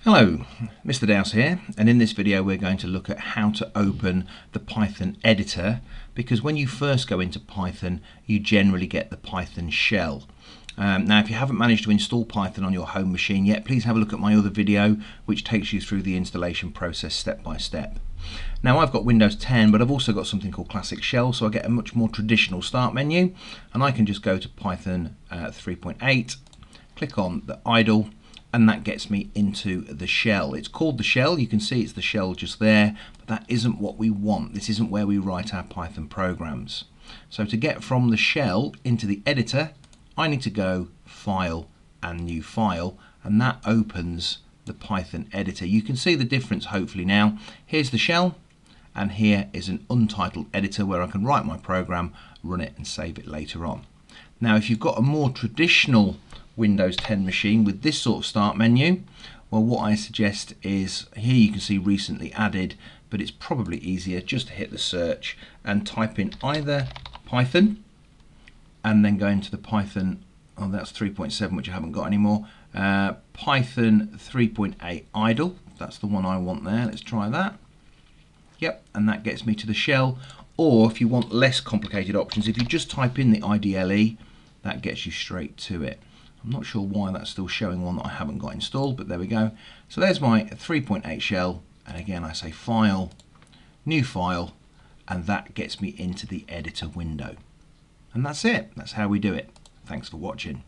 Hello, Mr. Dowse here, and in this video we're going to look at how to open the Python editor, because when you first go into Python you generally get the Python shell. Now if you haven't managed to install Python on your home machine yet, please have a look at my other video which takes you through the installation process step by step. Now I've got Windows 10, but I've also got something called Classic Shell, so I get a much more traditional start menu, and I can just go to Python 3.8, click on the idle, and that gets me into the shell. It's called the shell, you can see it's the shell just there, but that isn't what we want. This isn't where we write our Python programs. So to get from the shell into the editor, I need to go File and New File, and that opens the Python editor. You can see the difference hopefully now. Here's the shell, and here is an untitled editor where I can write my program, run it and save it later on. Now if you've got a more traditional Windows 10 machine with this sort of start menu, well, what I suggest is, here you can see recently added, but it's probably easier just to hit the search and type in either Python and then go into the Python, oh that's 3.7 which I haven't got anymore, Python 3.8 idle, that's the one I want there. Let's try that. Yep, and that gets me to the shell. Or if you want less complicated options, if you just type in the IDLE, that gets you straight to it. I'm not sure why that's still showing one that I haven't got installed, but there we go. So there's my 3.8 shell, and again I say File, New File, and that gets me into the editor window. And that's it. That's how we do it. Thanks for watching.